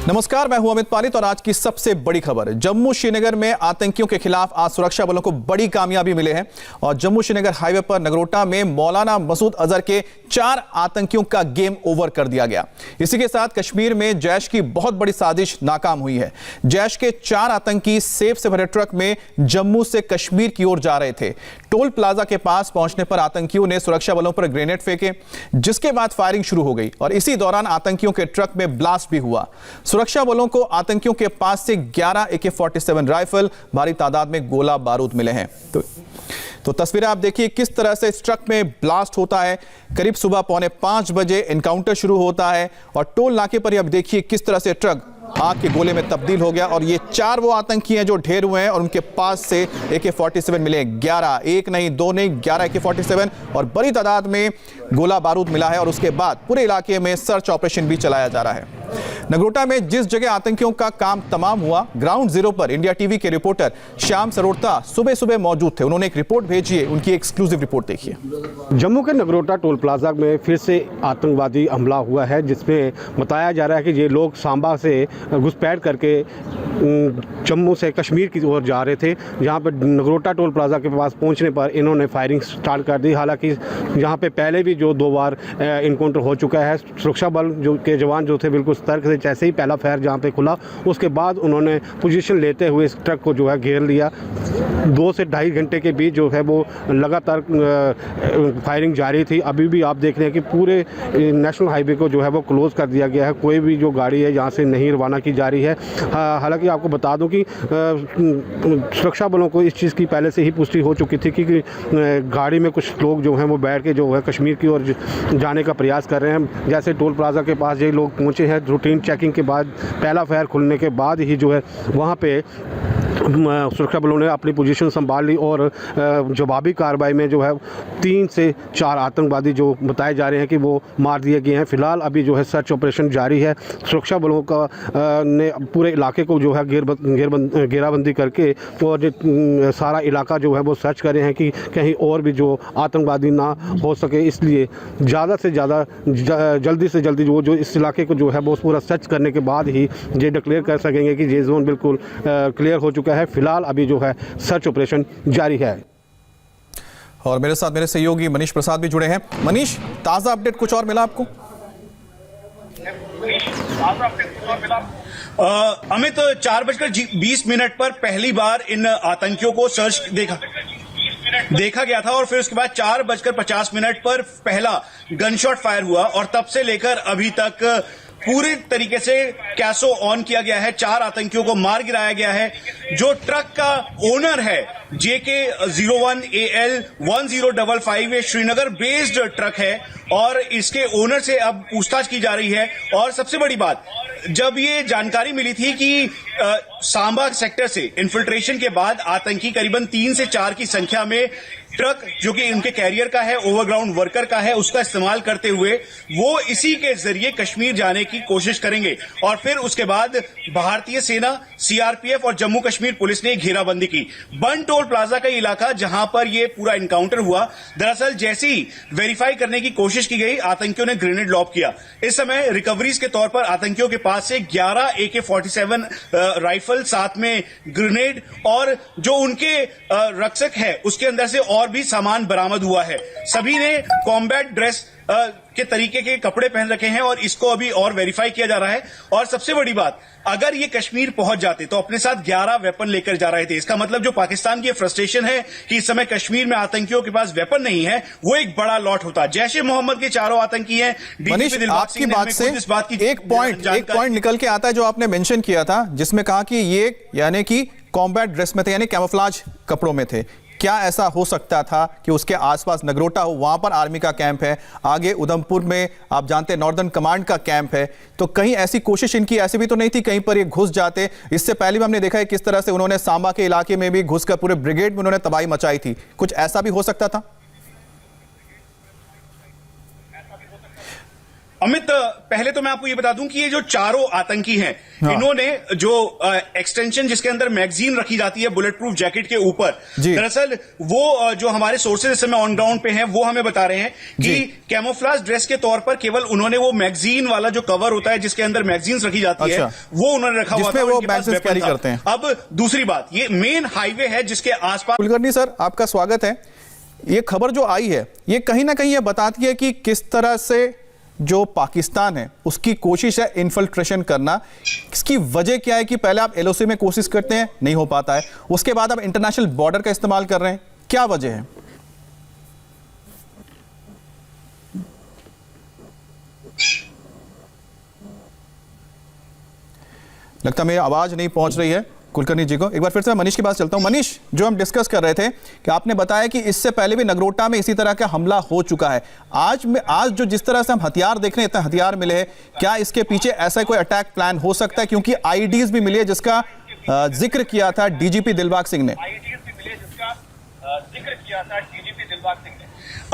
नमस्कार, मैं हूं अमित पालित और आज की सबसे बड़ी खबर। जम्मू श्रीनगर में आतंकियों के खिलाफ आज सुरक्षा बलों को बड़ी कामयाबी मिले हैं और जम्मू श्रीनगर हाईवे पर नगरोटा में मौलाना मसूद अजहर के 4 आतंकियों का गेम ओवर कर दिया गया। इसी के साथ कश्मीर में जैश की बहुत बड़ी साजिश नाकाम हुई है। जैश के 4 आतंकी सेब से भरे ट्रक में जम्मू से कश्मीर की ओर जा रहे थे। टोल प्लाजा के पास पहुंचने पर आतंकियों ने सुरक्षा बलों पर ग्रेनेड फेंके, जिसके बाद फायरिंग शुरू हो गई और इसी दौरान आतंकियों के ट्रक में ब्लास्ट भी हुआ। सुरक्षा बलों को आतंकियों के पास से 11 AK-47 राइफल, भारी तादाद में गोला बारूद मिले हैं। तो तस्वीरें आप देखिए किस तरह से इस ट्रक में ब्लास्ट होता है। करीब सुबह 4:45 बजे एनकाउंटर शुरू होता है और टोल नाके पर अब देखिए किस तरह से ट्रक आग के गोले में तब्दील हो गया और ये 4 वो आतंकी हैं जो ढेर हुए हैं और उनके पास से AK-47 मिले। 11, एक नहीं, 2 नहीं, 11 AK-47 और बड़ी तादाद में गोला बारूद मिला है और उसके बाद पूरे इलाके में सर्च ऑपरेशन भी चलाया जा रहा है। नगरोटा में जिस जगह आतंकियों का काम तमाम हुआ, ग्राउंड जीरो पर इंडिया टीवी के रिपोर्टर श्याम सरोता सुबह सुबह मौजूद थे। उन्होंने एक रिपोर्ट भेजी है, उनकी एक्सक्लूसिव रिपोर्ट देखिए। जम्मू के नगरोटा टोल प्लाजा में फिर से आतंकवादी हमला हुआ है, जिसमें बताया जा रहा है कि ये लोग सांबा से घुसपैठ करके जम्मू से कश्मीर की ओर जा रहे थे। जहां पर नगरोटा टोल प्लाजा के पास पहुंचने पर इन्होंने फायरिंग स्टार्ट कर दी। हालांकि यहां पे पहले भी जो 2 बार इनकाउंटर हो चुका है। सुरक्षा बल के जवान जो थे बिल्कुल सतर्क थे। जैसे ही पहला फायर जहां पे खुला, उसके बाद उन्होंने पोजीशन लेते हुए इस ट्रक को जो है घेर लिया। 2 से 2.5 घंटे के बीच जो है वो लगातार फायरिंग जारी थी। अभी भी आप देख रहे हैं कि पूरे नेशनल हाईवे को जो है वो क्लोज कर दिया गया है। कोई भी जो गाड़ी है यहाँ से नहीं रवाना की जा रही है। हालांकि आपको बता दूं कि सुरक्षा बलों को इस चीज़ की पहले से ही पुष्टि हो चुकी थी कि गाड़ी में कुछ लोग जो हैं वो बैठ के जो है कश्मीर की ओर जाने का प्रयास कर रहे हैं। जैसे टोल प्लाजा के पास ये लोग पहुंचे हैं, रूटीन चेकिंग के बाद पहला फायर खुलने के बाद ही जो है वहाँ पे सुरक्षा बलों ने अपनी पोजीशन संभाल ली और जवाबी कार्रवाई में जो है 3 से 4 आतंकवादी जो बताए जा रहे हैं कि वो मार दिए गए हैं। फिलहाल अभी जो है सर्च ऑपरेशन जारी है। सुरक्षा बलों का ने पूरे इलाके को जो है घेराबंदी करके और सारा इलाका जो है वो सर्च कर रहे हैं कि कहीं और भी जो आतंकवादी ना हो सके। इसलिए ज़्यादा से ज़्यादा जल्दी से जल्दी वो जो इस इलाके को जो है वो पूरा सर्च करने के बाद ही ये डिक्लेयर कर सकेंगे कि ये जोन बिल्कुल क्लियर हो चुका है। फिलहाल अभी जो है सर्च ऑपरेशन जारी है। और मेरे साथ मेरे सहयोगी मनीष प्रसाद भी जुड़े हैं। मनीष, ताजा अपडेट कुछ और मिला आपको? अमित, 4:20 पर पहली बार इन आतंकियों को सर्च देखा गया था और फिर उसके बाद 4:50 पर पहला गनशॉट फायर हुआ और तब से लेकर अभी तक पूरी तरीके से कैसो ऑन किया गया है। 4 आतंकियों को मार गिराया गया है। जो ट्रक का ओनर है JK01AL1055, ये श्रीनगर बेस्ड ट्रक है और इसके ओनर से अब पूछताछ की जा रही है। और सबसे बड़ी बात, जब ये जानकारी मिली थी कि सांबा सेक्टर से इन्फिल्ट्रेशन के बाद आतंकी करीबन 3 से 4 की संख्या में ट्रक जो कि उनके कैरियर का है, ओवरग्राउंड वर्कर का है, उसका इस्तेमाल करते हुए वो इसी के जरिए कश्मीर जाने की कोशिश करेंगे। और फिर उसके बाद भारतीय सेना, CRPF और जम्मू कश्मीर पुलिस ने घेराबंदी की। बन टोल प्लाजा का इलाका जहां पर ये पूरा इनकाउंटर हुआ, दरअसल जैसे ही वेरीफाई करने की कोशिश की गई, आतंकियों ने ग्रेनेड लॉब किया। इस समय रिकवरीज के तौर पर आतंकियों के पास से 11 AK-47 राइफल, साथ में ग्रेनेड और जो उनके रक्षक है उसके अंदर से और भी सामान बरामद हुआ है। सभी ने कॉम्बैट ड्रेस के तरीके के कपड़े पहन रखे हैं और इसको अभी और वेरीफाई किया जा रहा है। और सबसे बड़ी बात, अगर ये कश्मीर पहुंच जाते तो अपने साथ 11 वेपन लेकर जा रहे थे। इसका मतलब जो पाकिस्तान की फ्रस्ट्रेशन है कि इस समय कश्मीर में आतंकियों के पास वेपन नहीं है, वो एक बड़ा लॉट होता। जैश ए मोहम्मद के 4 आतंकी हैं। मनीष, आपकी बात से एक पॉइंट निकल के आता है जो आपने मेंशन किया था, जिसमें कहा कि ये यानी कि कॉम्बैट ड्रेस में थे, यानी कैमोफ्लेज कपड़ों में थे। क्या ऐसा हो सकता था कि उसके आसपास नगरोटा हो, वहां पर आर्मी का कैंप है, आगे उधमपुर में आप जानते हैं नॉर्दर्न कमांड का कैंप है, तो कहीं ऐसी कोशिश इनकी ऐसी भी तो नहीं थी कहीं पर ये घुस जाते? इससे पहले भी हमने देखा है किस तरह से उन्होंने सांबा के इलाके में भी घुसकर पूरे ब्रिगेड में उन्होंने तबाही मचाई थी। कुछ ऐसा भी हो सकता था? अमित, पहले तो मैं आपको ये बता दूं कि ये जो चारों आतंकी हैं, इन्होंने जो एक्सटेंशन जिसके अंदर मैगजीन रखी जाती है बुलेट प्रूफ जैकेट के ऊपर, दरअसल वो जो हमारे सोर्सेज इस समय ऑन ग्राउंड पे हैं वो हमें बता रहे हैं कि कैमोफ्लेज ड्रेस के तौर पर केवल उन्होंने वो मैगजीन वाला जो कवर होता है जिसके अंदर मैगजीन्स रखी जाती है वो उन्होंने रखा हुआ था, वो मैगजीन्स कैरी करते हैं। अब दूसरी बात, ये मेन हाईवे है जिसके आसपास। कुलकर्णी सर, आपका स्वागत है। ये खबर जो आई है ये कहीं ना कहीं ये बताती है कि किस तरह से जो पाकिस्तान है उसकी कोशिश है इन्फिल्ट्रेशन करना। इसकी वजह क्या है कि पहले आप एलओसी में कोशिश करते हैं, नहीं हो पाता है, उसके बाद आप इंटरनेशनल बॉर्डर का इस्तेमाल कर रहे हैं, क्या वजह है? लगता है मेरी आवाज नहीं पहुंच रही है कुलकर्णी जी को। एक बार फिर से मनीष के पास चलता हूं। मनीष, जो हम डिस्कस कर रहे थे कि आपने बताया कि इससे पहले भी नगरोटा में इसी तरह का हमला हो चुका है। आज जो जिस तरह से हम हथियार देख रहे हैं, इतने हथियार मिले हैं, क्या इसके पीछे ऐसा कोई अटैक प्लान हो सकता है? क्योंकि आईडीज भी मिली है जिसका जिक्र किया था डीजीपी दिलबाग सिंह ने।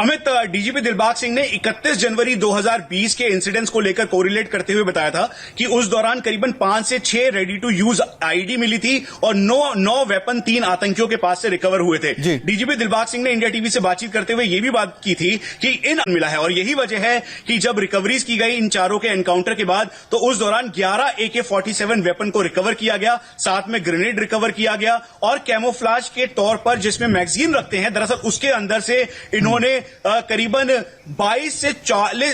अमित, डीजीपी दिलबाग सिंह ने 31 जनवरी 2020 के इंसिडेंट्स को लेकर कोरिलेट करते हुए बताया था कि उस दौरान करीबन 5 से 6 रेडी टू यूज आईडी मिली थी और 9 वेपन 3 आतंकियों के पास से रिकवर हुए थे। डीजीपी दिलबाग सिंह ने इंडिया टीवी से बातचीत करते हुए यह भी बात की थी कि इन मिला है और यही वजह है कि जब रिकवरीज की गई इन चारों के एनकाउंटर के बाद तो उस दौरान 11 AK-47 वेपन को रिकवर किया गया, साथ में ग्रेनेड रिकवर किया गया और कैमोफ्लेज के तौर पर जिसमें मैगजीन रखते हैं, दरअसल उसके अंदर से इन्होंने करीबन 22 से 40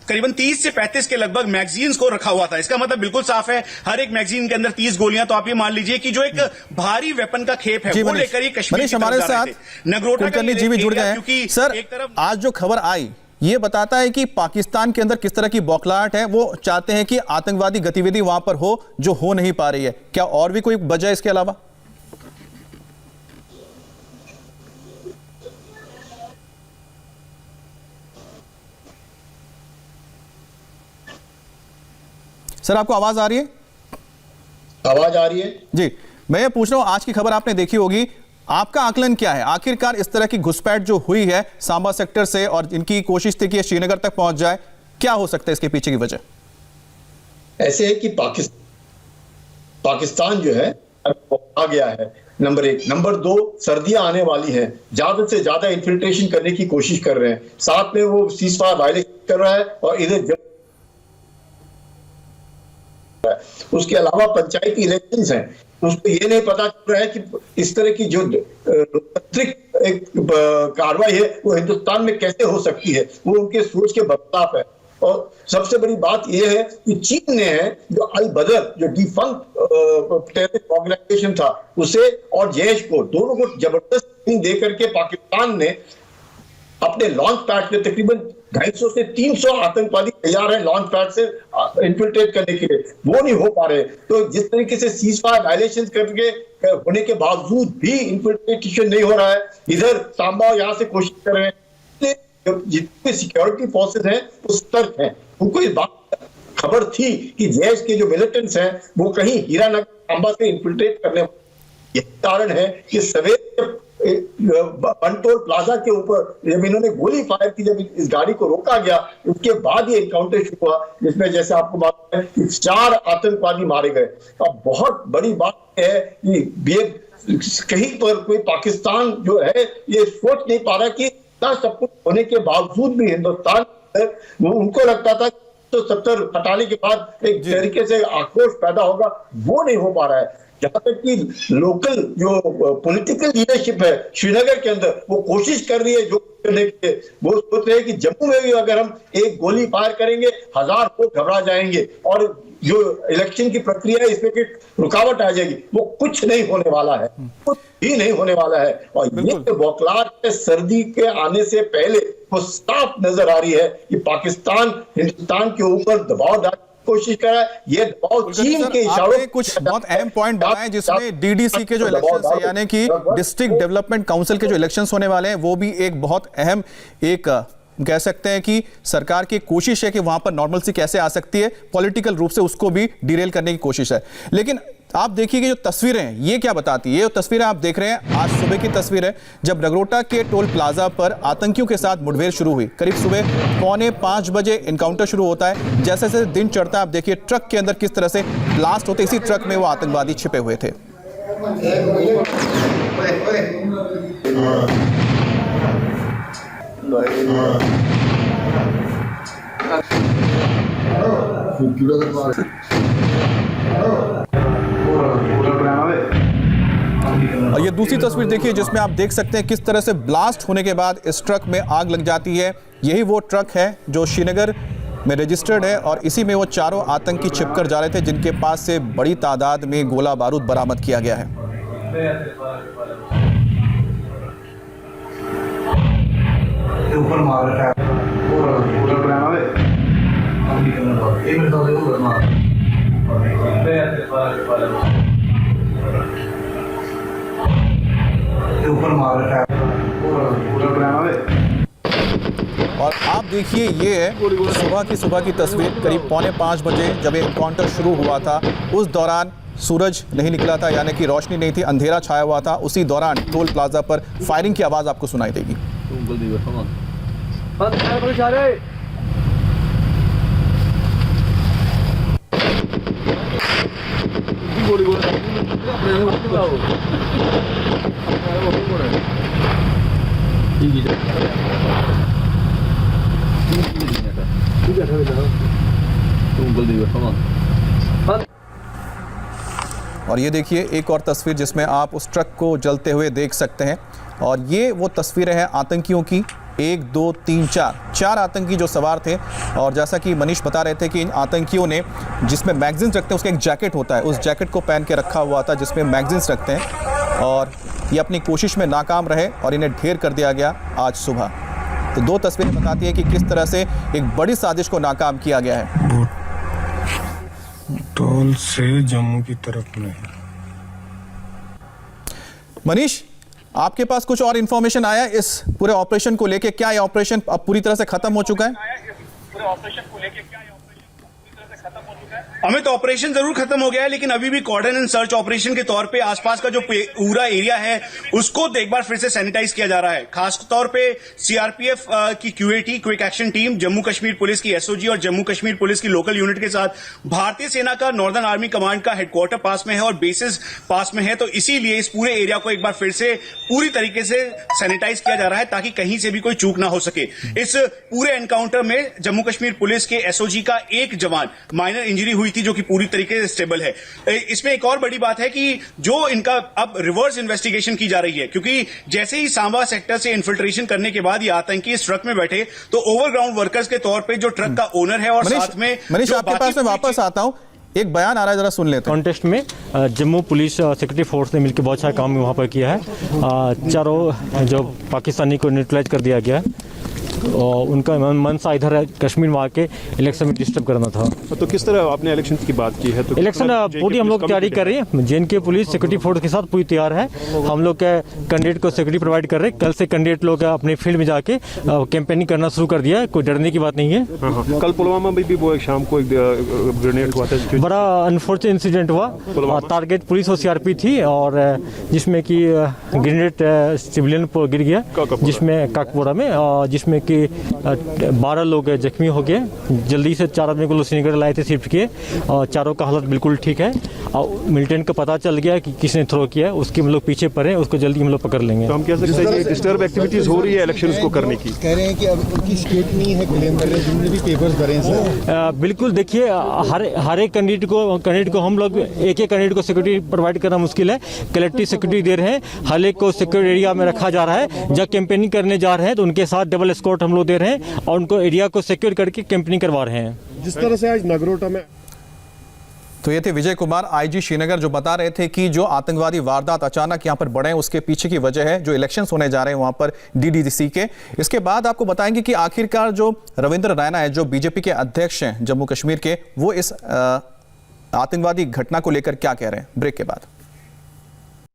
करीबन 30 से 35 के लगभग मैगजीन्स को रखा हुआ था। इसका मतलब बिल्कुल साफ है, हर एक मैगजीन के अंदर 30 गोलियां। तो आप ये मान लीजिए कि जो एक भारी वेपन का खेप है वो लेकर ये कश्मीर हमारे साथ कुलकर्णी जी भी जुड़ गए हैं। सर, आज जो खबर आई ये बताता है कि पाकिस्तान के अंदर किस तरह की बौखलाहट है। वो चाहते हैं कि आतंकवादी गतिविधि वहां पर हो जो हो नहीं पा रही है। क्या और भी कोई वजह इसके अलावा? सर, आपको आवाज आ रही है? आवाज आ रही है जी। मैं ये पूछ रहा हूं, आज की खबर आपने देखी होगी, आपका आकलन क्या है? आखिरकार इस तरह की घुसपैठ जो हुई है सांबा सेक्टर से और इनकी कोशिश थी कि श्रीनगर तक पहुंच जाए, क्या हो सकता है इसके पीछे की वजह? ऐसे है कि पाकिस्तान जो है आ गया है, नंबर 1। नंबर 2, सर्दियां आने वाली हैं, ज्यादा से ज्यादा इन्फिल्ट्रेशन करने की कोशिश कर रहे हैं, साथ में वो सीजफायर वायलेशन कर रहा है और इधर उसके अलावा पंचायती इलेक्शंस हैं, उसको ये नहीं पता चल रहा है कि इस तरह की जो लोकतांत्रिक एक कार्रवाई है वो हिंदुस्तान में कैसे हो सकती है। वो उनके सोच के बदलाव है। और सबसे बड़ी बात यह है कि चीन ने है जो अल बदर, जो डिफंक्ट टेररिस्ट ऑर्गेनाइजेशन था, उसे और जैश को दोनों को जबरदस्त दे करके पाकिस्तान ने अपने लॉन्च पैड पे तकरीबन 250 से 300 आतंकवादी तैयार है लॉन्च पैड से इन्फिल्ट्रेट करने के लिए, वो नहीं हो पा रहे। तो जिस तरीके से सीजफायर वायलेशन करके होने के बावजूद भी इन्फिल्ट्रेशन नहीं हो रहा है, इधर सांबा यहाँ से कोशिश कर रहे हैं, जितने सिक्योरिटी फोर्सेस हैं वो सतर्क हैं। उनको इस बात खबर थी कि जैश के जो मिलिटेंट्स हैं वो कहीं हीरानगर सांबा से इन्फिल्ट्रेट करने, यही कारण है कि सवेरे बंटोल प्लाजा के ऊपर जब इन्होंने गोली फायर की, जब इस गाड़ी को रोका गया, उसके बाद ये एनकाउंटर शुरू हुआ, जिसमें जैसे आपको मालूम है कि 4 आतंकवादी मारे गए। अब बहुत बड़ी बात है कि कहीं पर कोई पाकिस्तान जो है ये सोच नहीं पा रहा कि इतना सब कुछ होने के बावजूद भी हिंदुस्तान, वो उनको लगता था तो 70 हटाने के बाद एक तरीके से आक्रोश पैदा होगा, वो नहीं हो पा रहा है। जहां तक कि लोकल जो पॉलिटिकल लीडरशिप है श्रीनगर के अंदर, वो कोशिश कर रही है जो करने के, वो सोच रहे हैं कि जम्मू में भी अगर हम एक गोली फायर करेंगे 1000 लोग घबरा जाएंगे और जो इलेक्शन की प्रक्रिया है इसमें रुकावट आ जाएगी। वो कुछ नहीं होने वाला है, कुछ भी नहीं होने वाला है। और ये बौखलाहट सर्दी के आने से पहले वो साफ नजर आ रही है कि पाकिस्तान हिंदुस्तान के ऊपर दबाव डालने कोशिश कर रहा है। ये दबाव चीन के इशारों, कुछ बहुत अहम पॉइंट बताएं जिसमें डीडीसी के जो इलेक्शंस है, यानी कि डिस्ट्रिक्ट डेवलपमेंट काउंसिल के जो इलेक्शंस होने वाले हैं, वो भी एक बहुत अहम एक कह सकते हैं कि सरकार की कोशिश है कि वहां पर नॉर्मलसी कैसे आ सकती है, पॉलिटिकल रूप से उसको भी डिरेल करने की कोशिश है। लेकिन आप देखिए कि जो तस्वीरें हैं ये क्या बताती है। ये तस्वीरें आप देख रहे हैं आज सुबह की तस्वीर है, जब नगरोटा के टोल प्लाजा पर आतंकियों के साथ मुठभेड़ शुरू हुई। करीब सुबह 4:45 बजे इनकाउंटर शुरू होता है। जैसे जैसे दिन चढ़ता है आप देखिए ट्रक के अंदर किस तरह से ब्लास्ट होते, इसी ट्रक में वो आतंकवादी छिपे हुए थे। और ये दूसरी तस्वीर देखिए जिसमें आप देख सकते हैं किस तरह से ब्लास्ट होने के बाद इस ट्रक में आग लग जाती है। यही वो ट्रक है जो श्रीनगर में रजिस्टर्ड है और इसी में वो चारों आतंकी छिपकर जा रहे थे, जिनके पास से बड़ी तादाद में गोला बारूद बरामद किया गया है। और आप देखिए ये है सुबह की तस्वीर। करीब 4:45 बजे जब ये एनकाउंटर शुरू हुआ था उस दौरान सूरज नहीं निकला था, यानी कि रोशनी नहीं थी, अंधेरा छाया हुआ था। उसी दौरान टोल प्लाजा पर फायरिंग की आवाज़ आपको सुनाई देगी। और ये देखिए एक और तस्वीर जिसमें आप उस ट्रक को जलते हुए देख सकते हैं। और ये वो तस्वीरें हैं आतंकियों की, 1 2 3 4 आतंकी जो सवार थे। और जैसा कि मनीष बता रहे थे कि इन आतंकियों ने जिसमें मैगजीन्स रखते हैं उसका एक जैकेट होता है, उस जैकेट को पहन के रखा हुआ था जिसमें मैगजीन्स रखते हैं। और ये अपनी कोशिश में नाकाम रहे और इन्हें ढेर कर दिया गया आज सुबह। तो 2 तस्वीरें बताती हैं कि किस तरह से एक बड़ी साजिश को नाकाम किया गया है। टोल से जम्मू की तरफ नहीं। मनीष, आपके पास कुछ और इंफॉर्मेशन आया इस पूरे ऑपरेशन को लेके? क्या ये ऑपरेशन अब पूरी तरह से खत्म हो चुका है? अमित, ऑपरेशन जरूर खत्म हो गया है, लेकिन अभी भी कॉर्डन एंड सर्च ऑपरेशन के तौर पे आसपास का जो पूरा एरिया है उसको एक बार फिर से सैनिटाइज किया जा रहा है। खास तौर पे सीआरपीएफ की QAT quick action team, Jammu Kashmir police की एसओजी और जम्मू कश्मीर पुलिस की लोकल यूनिट के साथ भारतीय सेना का नॉर्दर्न आर्मी कमांड का हेडक्वार्टर पास में है और बेसिस पास में है। तो इसीलिए इस पूरे एरिया को एक बार फिर से पूरी तरीके से सैनिटाइज किया जा रहा है ताकि कहीं से भी कोई चूक ना हो सके। इस पूरे एनकाउंटर में जम्मू कश्मीर पुलिस के एसओजी का एक जवान माइनर इंजरी हुई थी जो कि पूरी तरीके से स्टेबल है। इसमें एक और बड़ी बात है कि जो इनका अब रिवर्स इन्वेस्टिगेशन की जा रही है, क्योंकि जैसे ही सांबा सेक्टर से इन्फिल्ट्रेशन करने के बाद ये आतंकी इस ट्रक में बैठे तो ओवरग्राउंड वर्कर्स के तौर पे जो ट्रक का ओनर है और साथ में मनीष आपके पास में वापस आता हूं, एक बयान आ रहा है, जरा सुन लेते हैं। कॉन्टेस्ट में जम्मू पुलिस सिक्योरिटी फोर्स ने मिलकर बहुत सारा काम वहाँ पर किया है। चारों जो पाकिस्तानी को न्यूट्रलाइज कर दिया गया और उनका मनसा इधर कश्मीर में आके इलेक्शन में डिस्टर्ब करना था। तो किस तरह आपने इलेक्शन की बात की है? तो इलेक्शन पूरी हम लोग तैयारी कर रहे हैं। जेएनके पुलिस सिक्योरिटी फोर्स के साथ पूरी तैयार है। हम लोग के कैंडिडेट को सिक्योरिटी प्रोवाइड कर रहे हैं। कल से कैंडिडेट लोग अपने फील्ड में जाके कैंपेनिंग करना शुरू कर दिया है। कोई डरने की बात नहीं है। कल पुलवामा में भी वो एक शाम को एक ग्रेनेड हुआ था, बड़ा अनफॉर्चुनेट इंसिडेंट हुआ। टारगेट पुलिस और सीआरपी थी और जिसमें कि ग्रेनेड सिविलियन पर गिर गया, जिसमें काकपोरा में, जिसमें कि 12 लोग जख्मी हो गए। जल्दी से 4 आदमी को श्रीनगर लाए थे, शिफ्ट किए और चारों का हालत बिल्कुल ठीक है। और मिलिटेंट का पता चल गया कि किसने थ्रो किया, उसके हम लोग पीछे पड़े, उसको जल्दी हम लोग पकड़ लेंगे। तो हम कह सकते हैं कि डिस्टर्ब एक्टिविटीज हो रही है इलेक्शंस को करने की। कह रहे हैं कि अब उनकी स्टेट नहीं है, क्लेम कर रहे हैं जितने भी पेपर्स भरे हैं सर। बिल्कुल, देखिए हर एक कैंडिडेट को हम लोग एक कैंडिडेट को सिक्योरिटी प्रोवाइड करना मुश्किल है। कलेक्टिव सिक्योरिटी दे रहे हैं, हर एक को सिक्योर एरिया में रखा जा रहा है। जब कैंपेनिंग करने जा रहे हैं तो उनके साथ डबल एस्कॉर्ट हम लोग दे रहे हैं और उनको एरिया को सिक्योर करके कैंपेनिंग करवा रहे हैं। जिस तरह से आज नगरोटा में। तो ये थे विजय कुमार, आईजी श्रीनगर, जो बता रहे थे कि जो आतंकवादी वारदात अचानक यहां पर बढ़े उसके पीछे की वजह है जो इलेक्शंस होने जा रहे हैं वहां पर डीडीसी के। इसके बाद आपको बताएंगे कि आखिरकार जो रविंद्र रैना है, जो बीजेपी के अध्यक्ष हैं जम्मू कश्मीर के, वो इस आतंकवादी घटना को लेकर क्या कह रहे हैं। ब्रेक के बाद।